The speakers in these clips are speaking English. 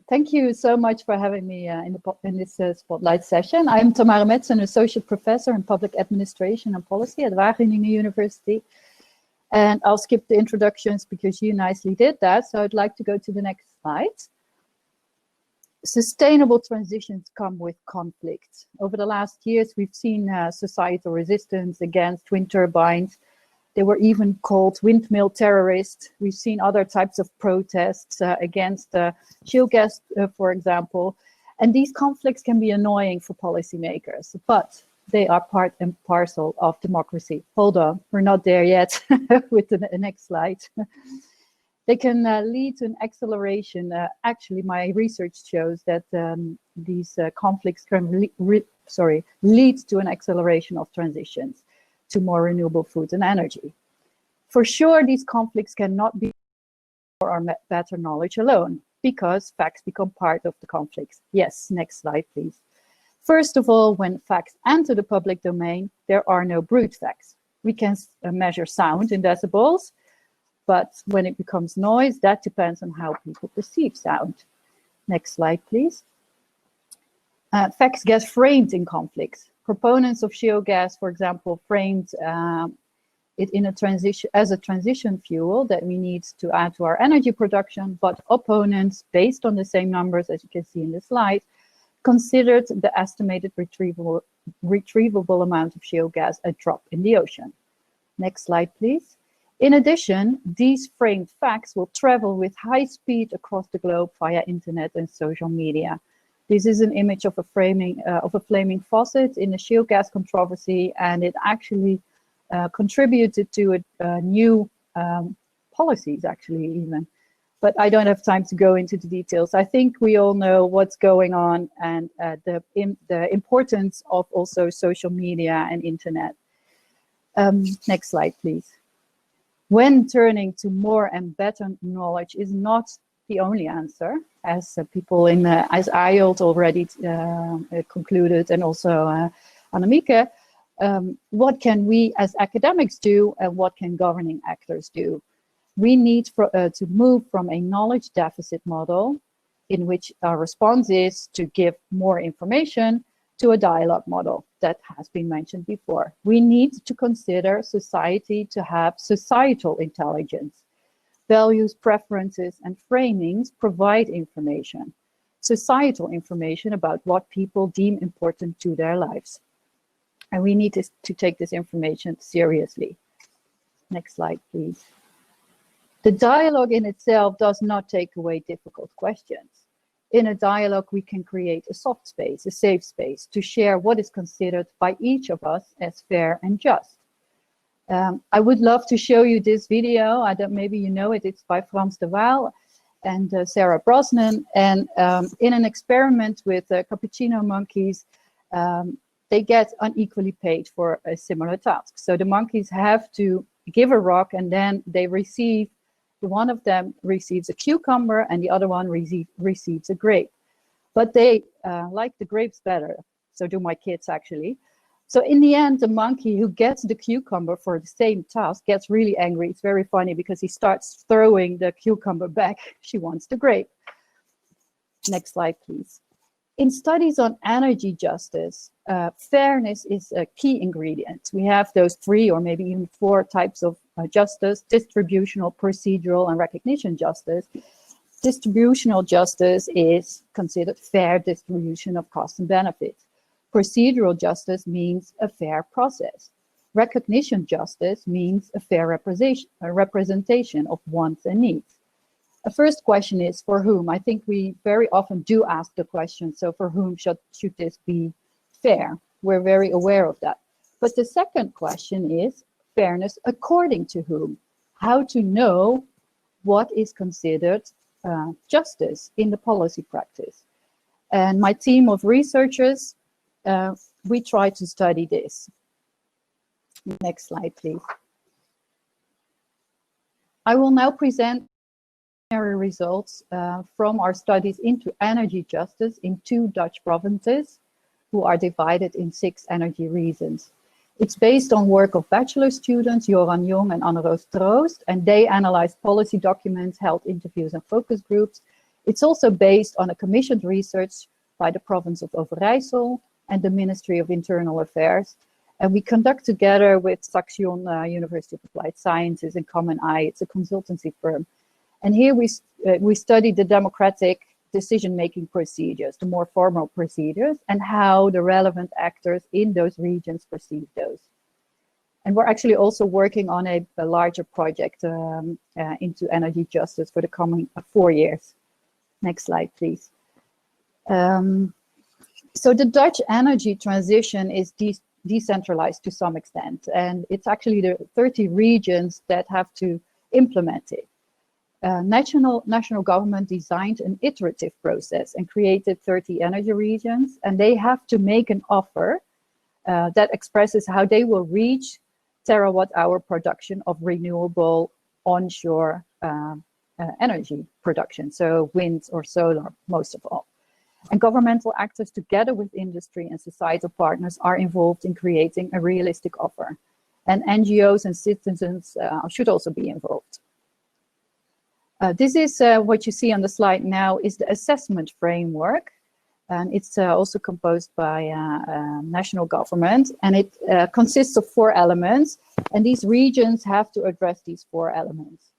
Thank you so much for having me in this spotlight session. I'm Tamara Metz, an associate professor in public administration and policy at Wageningen University. And I'll skip the introductions because you nicely did that. So I'd like to go to the next slide. Sustainable transitions come with conflict. Over the last years, we've seen societal resistance against wind turbines. They were even called windmill terrorists. We've seen other types of protests against shale gas, for example. And these conflicts can be annoying for policymakers, but they are part and parcel of democracy. Hold on, we're not there yet with the next slide. They can lead to an acceleration. Actually, my research shows that these conflicts can lead to an acceleration of transitions to more renewable food and energy. For sure, these conflicts cannot be for our better knowledge alone, because facts become part of the conflicts. Yes, next slide, please. First of all, when facts enter the public domain, there are no brute facts. We can measure sound in decibels, but when it becomes noise, that depends on how people perceive sound. Next slide, please. Facts get framed in conflicts. Proponents of shale gas, for example, framed it in as a transition fuel that we need to add to our energy production, but opponents, based on the same numbers as you can see in the slide, considered the estimated retrievable amount of shale gas a drop in the ocean. Next slide, please. In addition, these framed facts will travel with high speed across the globe via internet and social media. This is an image of a flaming faucet in the shale gas controversy, and it actually contributed to new policies, actually, even. But I don't have time to go into the details. I think we all know what's going on and the importance of also social media and internet. Next slide, please. When turning to more and better knowledge is not the only answer, as people as Ayolt already concluded, and also Annemieke, what can we as academics do, and what can governing actors do? We need to move from a knowledge deficit model, in which our response is to give more information, to a dialogue model that has been mentioned before. We need to consider society to have societal intelligence. Values, preferences, and framings provide information, societal information about what people deem important to their lives. And we need to take this information seriously. Next slide, please. The dialogue in itself does not take away difficult questions. In a dialogue, we can create a soft space, a safe space, to share what is considered by each of us as fair and just. I would love to show you this video. Maybe you know it. It's by Frans de Waal and Sarah Brosnan. And in an experiment with cappuccino monkeys, they get unequally paid for a similar task. So the monkeys have to give a rock, and then they receive, one of them receives a cucumber and the other one receives a grape. But they like the grapes better. So do my kids, actually. So in the end, the monkey who gets the cucumber for the same task gets really angry. It's very funny because he starts throwing the cucumber back. She wants the grape. Next slide, please. In studies on energy justice, fairness is a key ingredient. We have those 3 or maybe even 4 types of justice: distributional, procedural, and recognition justice. Distributional justice is considered fair distribution of costs and benefits. Procedural justice means a fair process. Recognition justice means a fair representation of wants and needs. The first question is, for whom? I think we very often do ask the question, so for whom should this be fair? We're very aware of that. But the second question is, fairness according to whom? How to know what is considered justice in the policy practice. And my team of researchers, we try to study this. Next slide, please. I will now present results from our studies into energy justice in 2 Dutch provinces, who are divided in 6 energy regions. It's based on work of bachelor students, Joran Jong and Anne-Roos Troost, and they analyzed policy documents, held interviews and focus groups It's also based on a commissioned research by the province of Overijssel and the Ministry of Internal Affairs. And we conduct together with Saxion University of Applied Sciences and Common Eye. It's a consultancy firm. And here we study the democratic decision-making procedures, the more formal procedures, and how the relevant actors in those regions perceive those. And we're actually also working on a larger project into energy justice for the coming 4 years. Next slide, please. So the Dutch energy transition is decentralized to some extent, and it's actually the 30 regions that have to implement it. National government designed an iterative process and created 30 energy regions, and they have to make an offer that expresses how they will reach terawatt-hour production of renewable onshore energy production, so wind or solar most of all. And governmental actors together with industry and societal partners are involved in creating a realistic offer. And NGOs and citizens should also be involved. This is what you see on the slide now is the assessment framework. And it's also composed by national government, and it consists of 4 elements, and these regions have to address these 4 elements.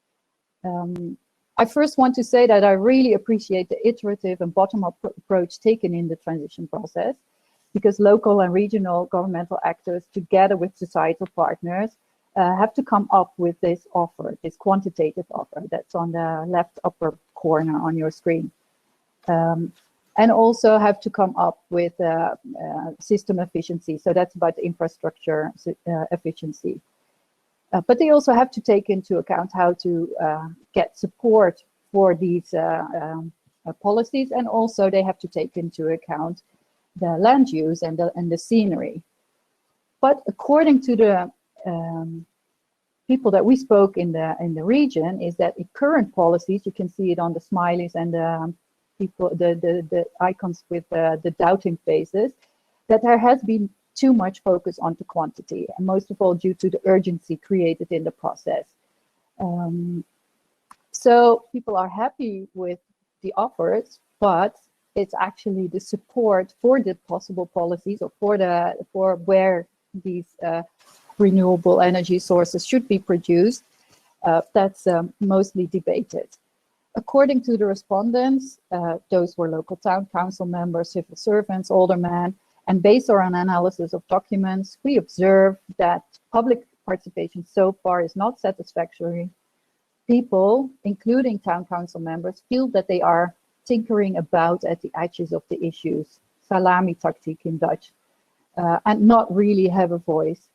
I first want to say that I really appreciate the iterative and bottom-up approach taken in the transition process, because local and regional governmental actors, together with societal partners, have to come up with this offer, this quantitative offer that's on the left upper corner on your screen. And also have to come up with system efficiency. So that's about the infrastructure efficiency. But they also have to take into account how to get support for these policies, and also they have to take into account the land use and the scenery. But according to the people that we spoke in the region, is that in current policies, you can see it on the smileys and the people, the icons with the doubting faces, that there has been too much focus on the quantity, and most of all due to the urgency created in the process. So people are happy with the offers, but it's actually the support for the possible policies, or for where these renewable energy sources should be produced, that's mostly debated. According to the respondents, those were local town council members, civil servants, aldermen, and based on an analysis of documents, we observe that public participation so far is not satisfactory. People, including town council members, feel that they are tinkering about at the edges of the issues, salami tactiek in Dutch, and not really have a voice.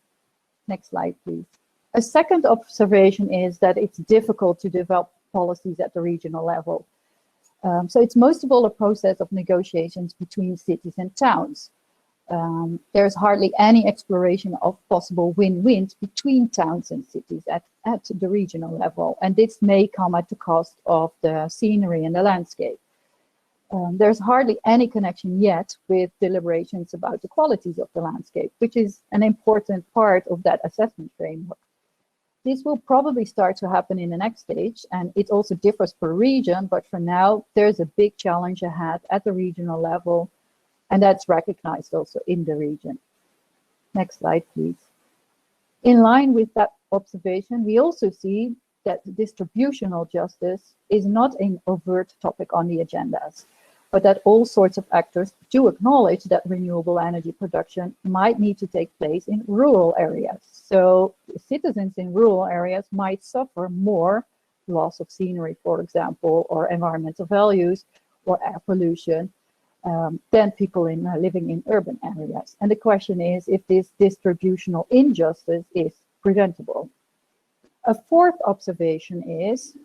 Next slide, please. A second observation is that it's difficult to develop policies at the regional level. So it's most of all a process of negotiations between cities and towns. There's hardly any exploration of possible win-wins between towns and cities at the regional level, and this may come at the cost of the scenery and the landscape. There's hardly any connection yet with deliberations about the qualities of the landscape, which is an important part of that assessment framework. This will probably start to happen in the next stage, and it also differs per region, but for now, there's a big challenge ahead at the regional level, and that's recognized also in the region. Next slide, please. In line with that observation, we also see that distributional justice is not an overt topic on the agendas, but that all sorts of actors do acknowledge that renewable energy production might need to take place in rural areas. So citizens in rural areas might suffer more loss of scenery, for example, or environmental values or air pollution than people living in urban areas. And the question is if this distributional injustice is preventable. A fourth observation is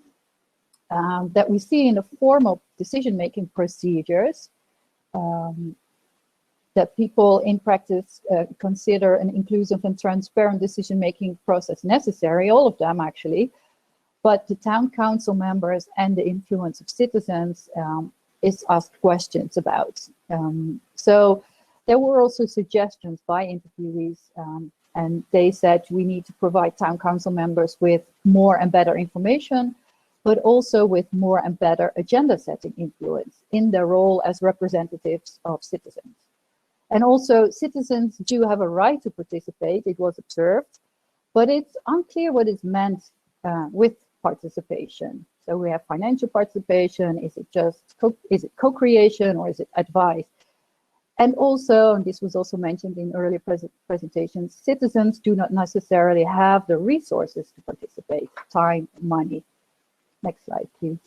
that we see in the formal decision-making procedures that people in practice consider an inclusive and transparent decision-making process necessary, all of them actually, but the town council members and the influence of citizens is asked questions about. So there were also suggestions by interviewees, and they said we need to provide town council members with more and better information, but also with more and better agenda setting influence in their role as representatives of citizens. And also citizens do have a right to participate, it was observed, but it's unclear what is meant with participation. So we have financial participation, is it just co-creation or is it advice? And also, and this was also mentioned in earlier presentations, citizens do not necessarily have the resources to participate, time, money. Next slide, please.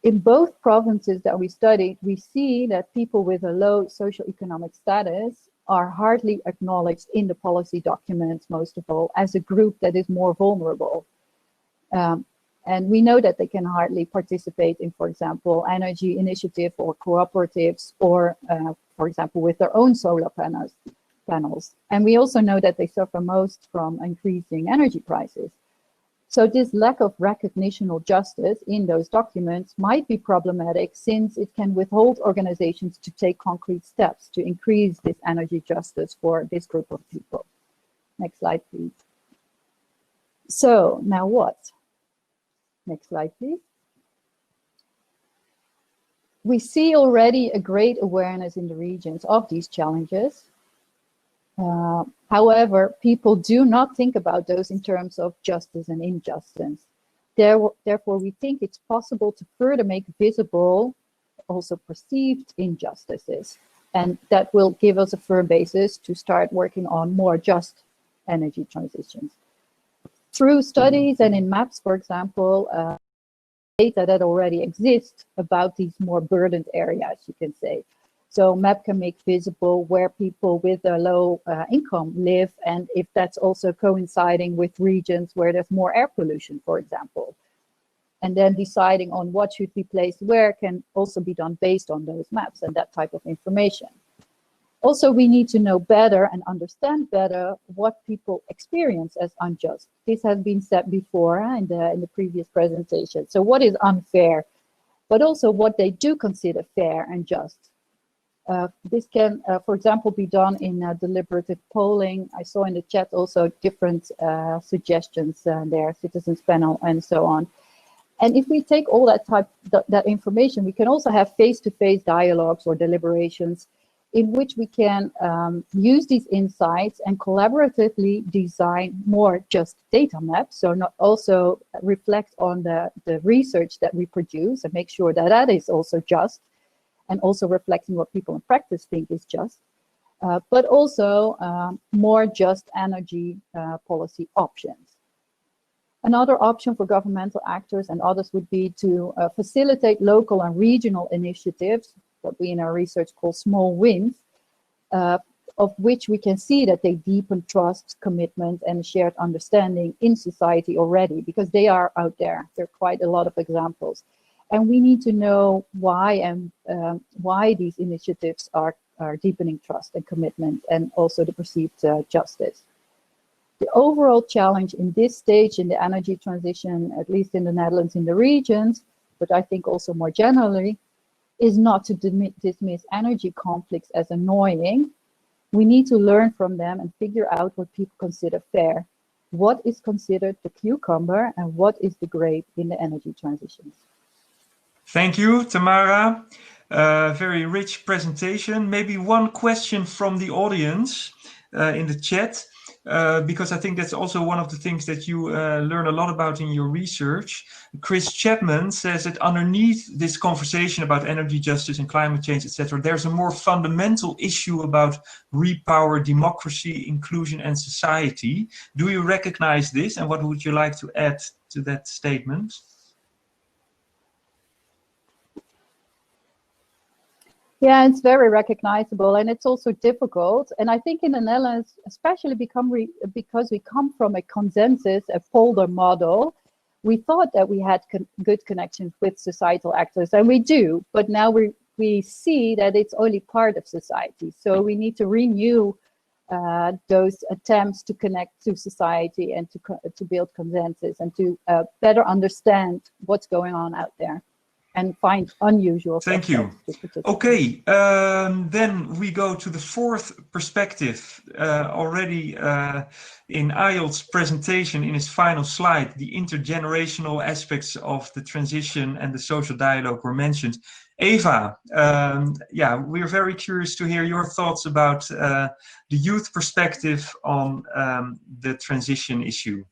In both provinces that we studied, we see that people with a low socioeconomic status are hardly acknowledged in the policy documents, most of all, as a group that is more vulnerable. And we know that they can hardly participate in, for example, energy initiative or cooperatives, or, for example, with their own solar panels. And we also know that they suffer most from increasing energy prices. So this lack of recognition of justice in those documents might be problematic, since it can withhold organizations to take concrete steps to increase this energy justice for this group of people. Next slide, please. So now what? Next slide, please. We see already a great awareness in the regions of these challenges. However, people do not think about those in terms of justice and injustice. Therefore, we think it's possible to further make visible also perceived injustices. And that will give us a firm basis to start working on more just energy transitions. Through studies and in maps, for example, data that already exists about these more burdened areas, you can say. So map can make visible where people with a low income live, and if that's also coinciding with regions where there's more air pollution, for example. And then deciding on what should be placed where can also be done based on those maps and that type of information. Also, we need to know better and understand better what people experience as unjust. This has been said before in the previous presentation. So what is unfair, but also what they do consider fair and just. This can, for example, be done in deliberative polling. I saw in the chat also different suggestions there, citizens panel and so on. And if we take all that information, we can also have face-to-face dialogues or deliberations in which we can use these insights and collaboratively design more just data maps. So not also reflect on the research that we produce and make sure that that is also just, and also reflecting what people in practice think is just, but also more just energy policy options. Another option for governmental actors and others would be to facilitate local and regional initiatives, what we in our research call small wins, of which we can see that they deepen trust, commitment, and shared understanding in society already, because they are out there. There are quite a lot of examples. And we need to know why and why these initiatives are deepening trust and commitment, and also the perceived justice. The overall challenge in this stage in the energy transition, at least in the Netherlands, in the regions, but I think also more generally, is not to dismiss energy conflicts as annoying. We need to learn from them and figure out what people consider fair. What is considered the cucumber and what is the grape in the energy transition? Thank you, Tamara. Very rich presentation. Maybe one question from the audience in the chat, because I think that's also one of the things that you learn a lot about in your research. Chris Chapman says that underneath this conversation about energy justice and climate change, etc., there's a more fundamental issue about repower democracy, inclusion, and society. Do you recognize this, and what would you like to add to that statement? Yeah, it's very recognizable, and it's also difficult. And I think in the Netherlands, especially because we come from a consensus, a polder model, we thought that we had good connections with societal actors, and we do. But now we see that it's only part of society. So we need to renew those attempts to connect to society and to build consensus and to better understand what's going on out there. and find unusual Thank you. suspects to participate. Okay, then we go to the fourth perspective. Already in Ayot's presentation, in his final slide, the intergenerational aspects of the transition and the social dialogue were mentioned. Eva, yeah, we're very curious to hear your thoughts about the youth perspective on the transition issue.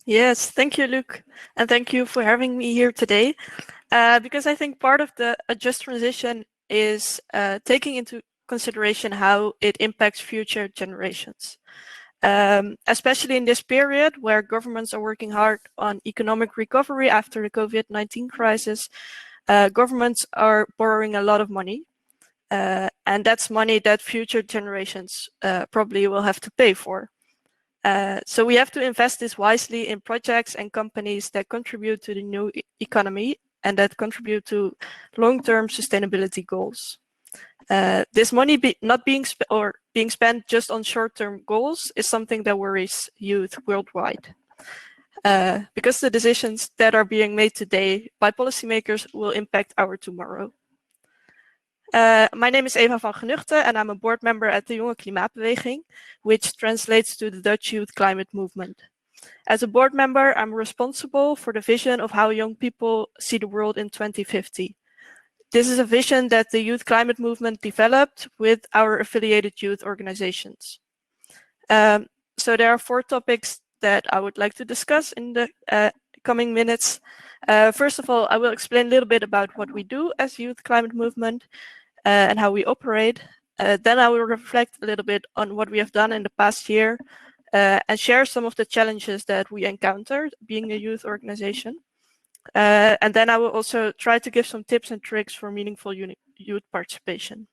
Yes, thank you, Luc, and thank you for having me here today. Because I think part of the just transition is taking into consideration how it impacts future generations. Especially in this period where governments are working hard on economic recovery after the COVID-19 crisis, governments are borrowing a lot of money. And that's money that future generations probably will have to pay for. So we have to invest this wisely in projects and companies that contribute to the new economy and that contribute to long-term sustainability goals. This money not being spent just on short-term goals is something that worries youth worldwide. Because the decisions that are being made today by policymakers will impact our tomorrow. My name is Eva van Genuchten and I'm a board member at the Jonge Klimaatbeweging, which translates to the Dutch Youth Climate Movement. As a board member, I'm responsible for the vision of how young people see the world in 2050. This is a vision that the Youth Climate Movement developed with our affiliated youth organizations. So there are 4 topics that I would like to discuss in the coming minutes. First of all, I will explain a little bit about what we do as Youth Climate Movement and how we operate. Then I will reflect a little bit on what we have done in the past year and share some of the challenges that we encountered being a youth organization. And then I will also try to give some tips and tricks for meaningful youth participation.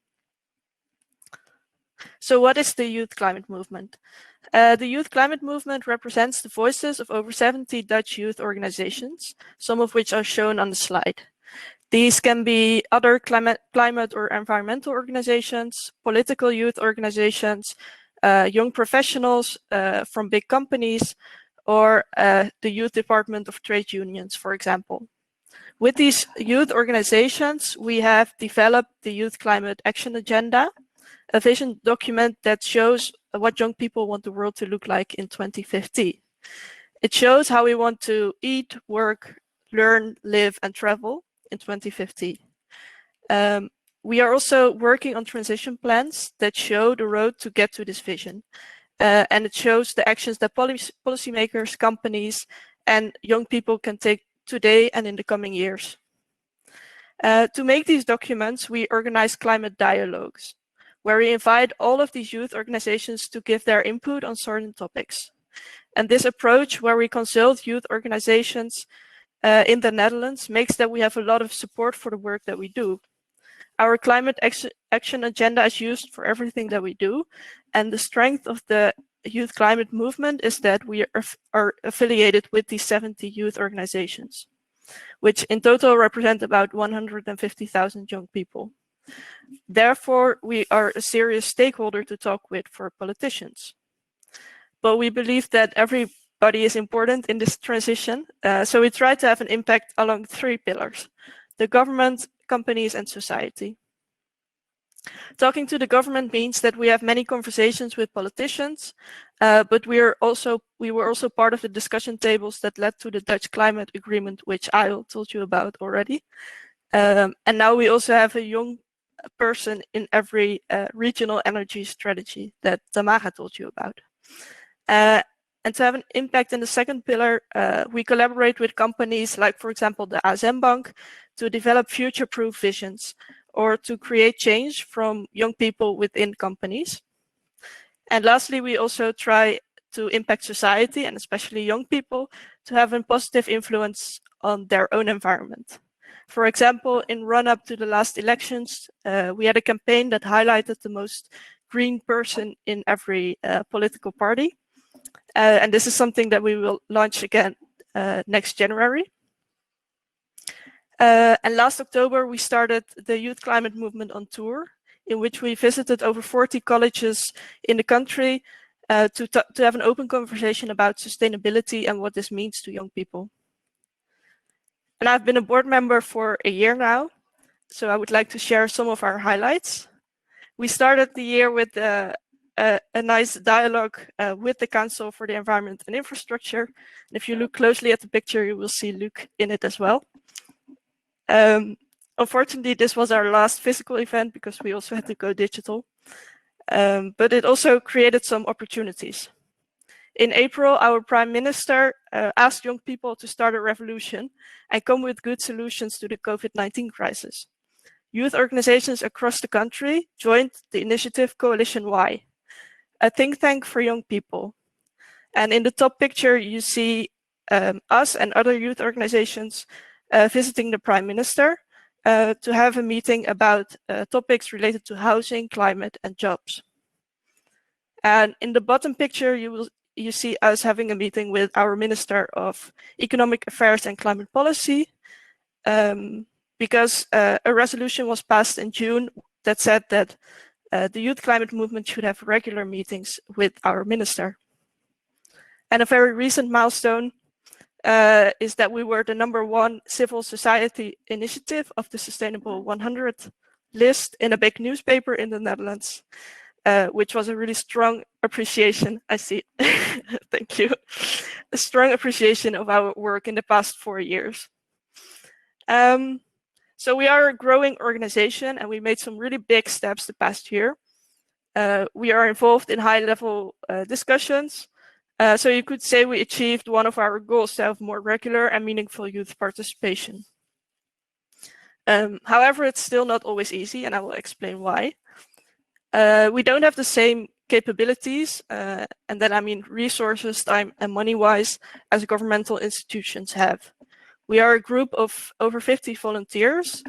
So what is the Youth Climate Movement? The Youth Climate Movement represents the voices of over 70 Dutch youth organizations, some of which are shown on the slide. These can be other climate or environmental organizations, political youth organizations, young professionals from big companies, or the youth department of trade unions, for example. With these youth organizations, we have developed the Youth Climate Action Agenda, a vision document that shows what young people want the world to look like in 2050. It shows how we want to eat, work, learn, live, and travel in 2050. We are also working on transition plans that show the road to get to this vision. And it shows the actions that policymakers, companies, and young people can take today and in the coming years. To make these documents, we organize climate dialogues, where we invite all of these youth organizations to give their input on certain topics. And this approach, where we consult youth organizations in the Netherlands, makes that we have a lot of support for the work that we do. Our climate action agenda is used for everything that we do. And the strength of the Youth Climate Movement is that we are affiliated with these 70 youth organizations, which in total represent about 150,000 young people. Therefore, we are a serious stakeholder to talk with for politicians. But we believe that everybody is important in this transition, so we try to have an impact along 3 pillars: the government, companies, and society. Talking to the government means that we have many conversations with politicians, but we were also part of the discussion tables that led to the Dutch Climate Agreement, which I told you about already. And now we also have a young person in every regional energy strategy that Tamara told you about. And to have an impact in the second pillar, we collaborate with companies like, for example, the ASM Bank to develop future-proof visions or to create change from young people within companies. And lastly, we also try to impact society and especially young people to have a positive influence on their own environment. For example, in run-up to the last elections, we had a campaign that highlighted the most green person in every political party. And this is something that we will launch again next January. And last October, we started the Youth Climate Movement on tour, in which we visited over 40 colleges in the country to have an open conversation about sustainability and what this means to young people. And I've been a board member for a year now, so I would like to share some of our highlights. We started the year with a nice dialogue with the Council for the Environment and Infrastructure. And if you look closely at the picture, you will see Luc in it as well. Unfortunately, this was our last physical event because we also had to go digital. But it also created some opportunities. In April, our Prime Minister asked young people to start a revolution and come with good solutions to the COVID-19 crisis. Youth organizations across the country joined the initiative Coalition Y, a think tank for young people. And in the top picture, you see us and other youth organizations visiting the Prime Minister to have a meeting about topics related to housing, climate, and jobs. And in the bottom picture, you see us having a meeting with our Minister of Economic Affairs and Climate Policy, because a resolution was passed in June that said that the youth climate movement should have regular meetings with our minister. And a very recent milestone is that we were the #1 civil society initiative of the Sustainable 100 list in a big newspaper in the Netherlands, which was a really strong appreciation. I see. Thank you. A strong appreciation of our work in the past 4 years. So we are a growing organization and we made some really big steps the past year. We are involved in high-level discussions. So you could say we achieved one of our goals to have more regular and meaningful youth participation. However, it's still not always easy, and I will explain why. We don't have the same capabilities, and then I mean resources, time, and money-wise, as governmental institutions have. We are a group of over 50 volunteers,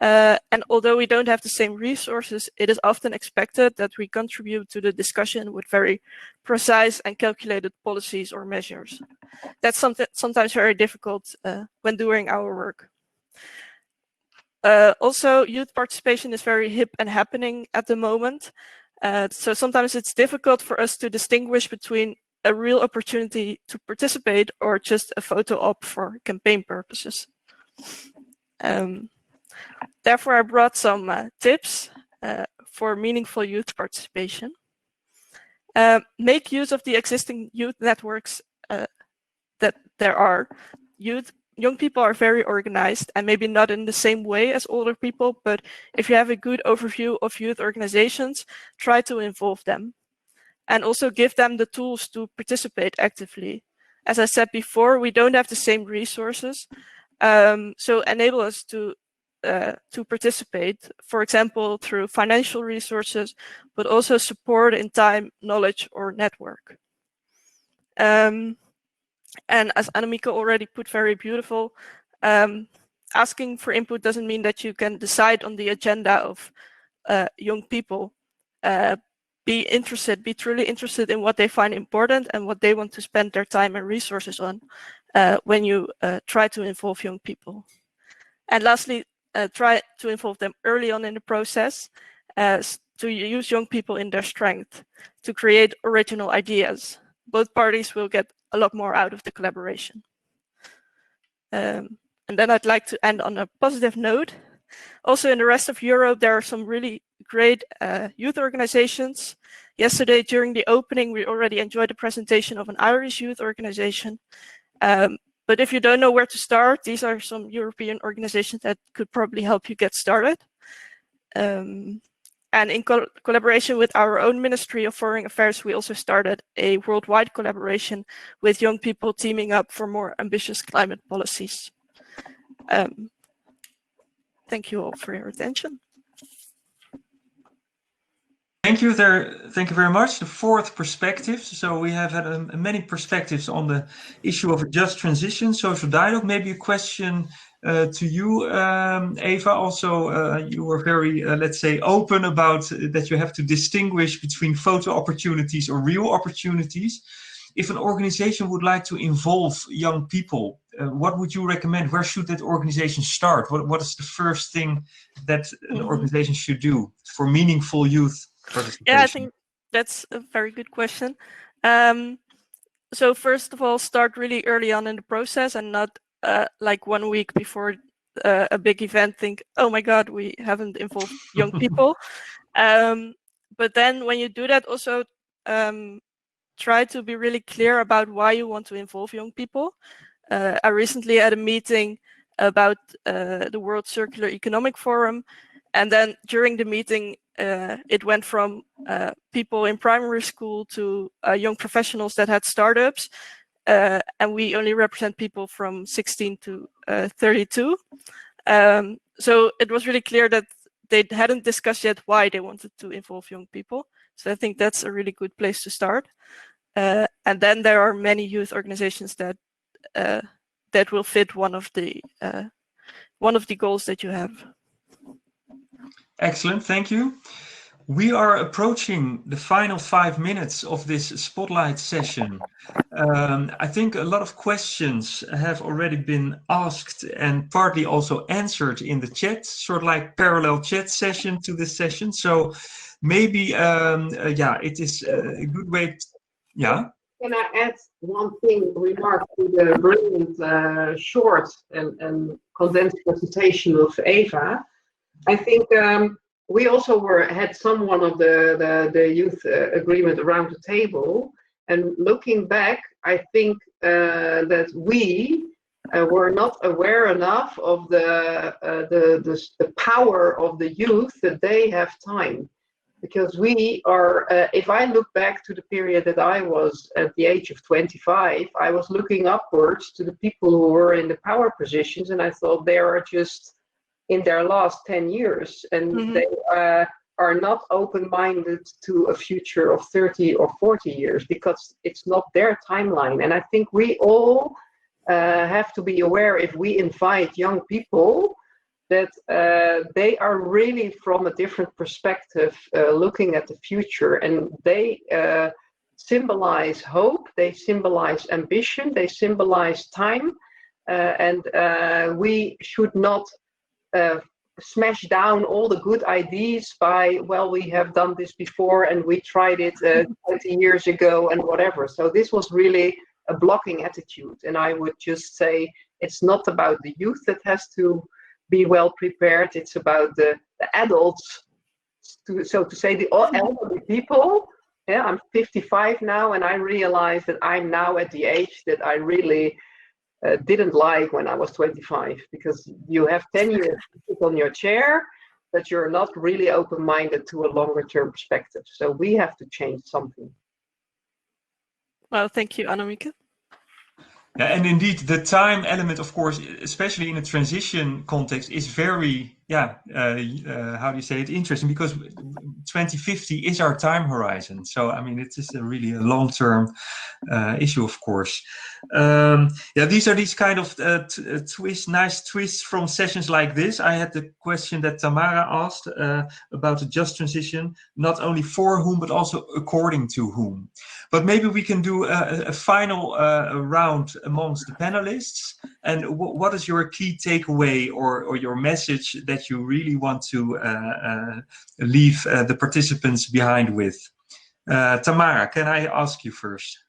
and although we don't have the same resources, it is often expected that we contribute to the discussion with very precise and calculated policies or measures. That's sometimes very difficult when doing our work. Also, youth participation is very hip and happening at the moment. So sometimes it's difficult for us to distinguish between a real opportunity to participate or just a photo op for campaign purposes. Therefore, I brought some tips for meaningful youth participation. Make use of the existing youth networks that there are. Young people are very organized and maybe not in the same way as older people, but if you have a good overview of youth organizations, try to involve them. And also give them the tools to participate actively. As I said before, we don't have the same resources, so enable us to participate, for example, through financial resources, but also support in time, knowledge, or network. And as Annemieke already put very beautiful, asking for input doesn't mean that you can decide on the agenda of young people. Be truly interested in what they find important and what they want to spend their time and resources on when you try to involve young people. And lastly, try to involve them early on in the process to use young people in their strength to create original ideas. Both parties will get a lot more out of the collaboration. And then I'd like to end on a positive note. Also in the rest of Europe, there are some really great youth organizations. Yesterday, during the opening, we already enjoyed the presentation of an Irish youth organization. But if you don't know where to start, these are some European organizations that could probably help you get started. And in collaboration with our own Ministry of Foreign Affairs, we also started a worldwide collaboration with young people teaming up for more ambitious climate policies. Thank you all for your attention. Thank you very much. The fourth perspective. So we have had many perspectives on the issue of a just transition, social dialogue. Maybe a question to you, Eva. Also, you were very, let's say, open about that you have to distinguish between photo opportunities or real opportunities. If an organization would like to involve young people, what would you recommend? Where should that organization start? What is the first thing that an organization should do for meaningful youth participation? Yeah, I think that's a very good question. So first of all, start really early on in the process and not like 1 week before a big event think, oh my God, we haven't involved young people. But then when you do that, also try to be really clear about why you want to involve young people. I recently had a meeting about the World Circular Economic Forum, and then during the meeting, it went from people in primary school to young professionals that had startups, and we only represent people from 16 to 32. So it was really clear that they hadn't discussed yet why they wanted to involve young people. So I think that's a really good place to start. And then there are many youth organizations that that will fit one of the goals that you have. Excellent, thank you. We are approaching the final 5 minutes of this spotlight session. I think a lot of questions have already been asked and partly also answered in the chat, sort of like parallel chat session to this session. So maybe, yeah, it is a good way. Yeah. Can I add one remark to the brilliant short and condensed presentation of Eva? I think we also had someone of the youth agreement around the table, and looking back, I think that we were not aware enough of the power of the youth, that they have time. Because we are, if I look back to the period that I was at the age of 25, I was looking upwards to the people who were in the power positions, and I thought they are just in their last 10 years, and they are not open-minded to a future of 30 or 40 years, because it's not their timeline. And I think we all have to be aware, if we invite young people, that they are really from a different perspective looking at the future, and they symbolize hope, they symbolize ambition, they symbolize time, and we should not smash down all the good ideas by, well, we have done this before and we tried it 20 years ago and whatever. So this was really a blocking attitude, and I would just say it's not about the youth that has to be well prepared, it's about the adults, so to say, the elderly people. Yeah, I'm 55 now, and I realize that I'm now at the age that I really didn't like when I was 25, because you have 10 years to sit on your chair, but you're not really open-minded to a longer term perspective. So we have to change something. Well, thank you, Annemieke. Yeah, and indeed, the time element, of course, especially in a transition context, is very, how do you say it, interesting, because 2050 is our time horizon. So, I mean, it is really a long-term issue, of course. Yeah, these are these kind of nice twists from sessions like this. I had the question that Tamara asked about the just transition, not only for whom, but also according to whom. But maybe we can do a final round amongst the panelists. And what is your key takeaway or your message that you really want to leave the participants behind with? Tamara, can I ask you first?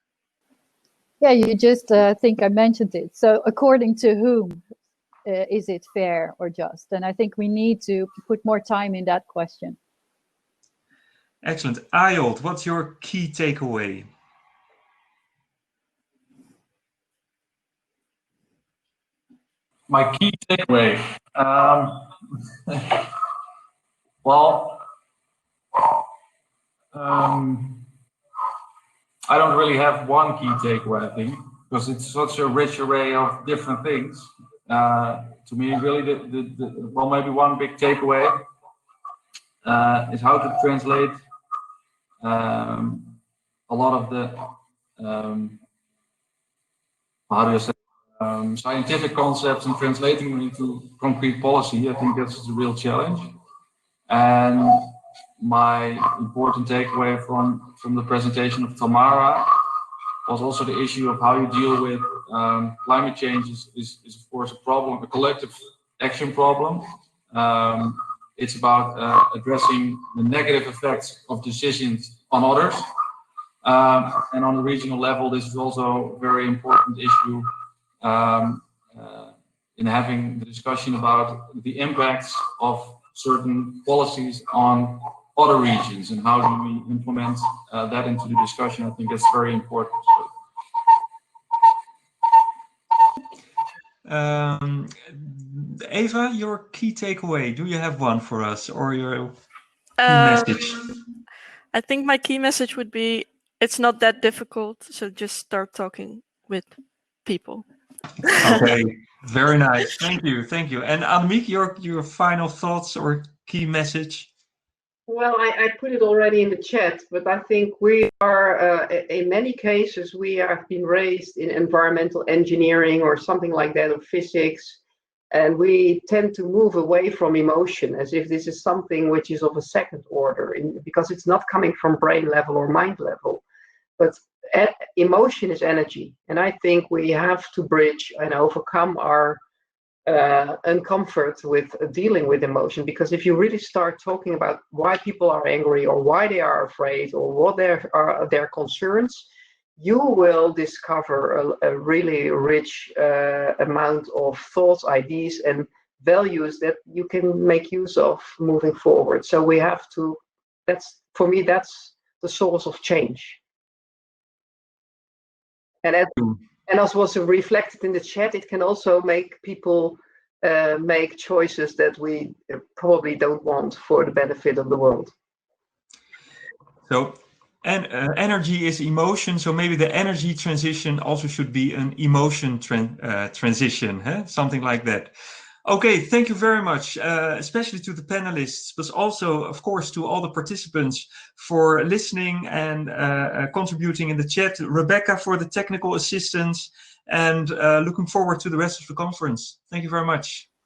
Yeah, you just think I mentioned it. So according to whom is it fair or just? And I think we need to put more time in that question. Excellent. Ayolt, what's your key takeaway? My key takeaway. Well, I don't really have one key takeaway, I think, because it's such a rich array of different things. To me, really, well, maybe one big takeaway is how to translate a lot of the, how do you say, scientific concepts and translating them into concrete policy. I think that's the real challenge. And my important takeaway from the presentation of Tamara was also the issue of how you deal with climate change is of course a problem, a collective action problem. It's about addressing the negative effects of decisions on others. And on a regional level, this is also a very important issue in having the discussion about the impacts of certain policies on other regions and how do we implement that into the discussion. I think that's very important. Eva, your key takeaway, do you have one for us, or your message? I think my key message would be, it's not that difficult, so just start talking with people. Okay, very nice. Thank you, thank you. And Annemiek, your final thoughts or key message? Well, I put it already in the chat, but I think we are, in many cases, we have been raised in environmental engineering or something like that, or physics, and we tend to move away from emotion as if this is something which is of a second order, because it's not coming from brain level or mind level. But emotion is energy, and I think we have to bridge and overcome our uncomfort with dealing with emotion, because if you really start talking about why people are angry or why they are afraid or what are their concerns, you will discover a really rich amount of thoughts, ideas, and values that you can make use of moving forward. So we have to, for me, that's the source of change. And as was reflected in the chat, it can also make people make choices that we probably don't want for the benefit of the world. So, and energy is emotion, so maybe the energy transition also should be an emotion transition, huh? Something like that. Okay, thank you very much, especially to the panelists, but also, of course, to all the participants for listening and contributing in the chat. Rebecca for the technical assistance, and looking forward to the rest of the conference. Thank you very much.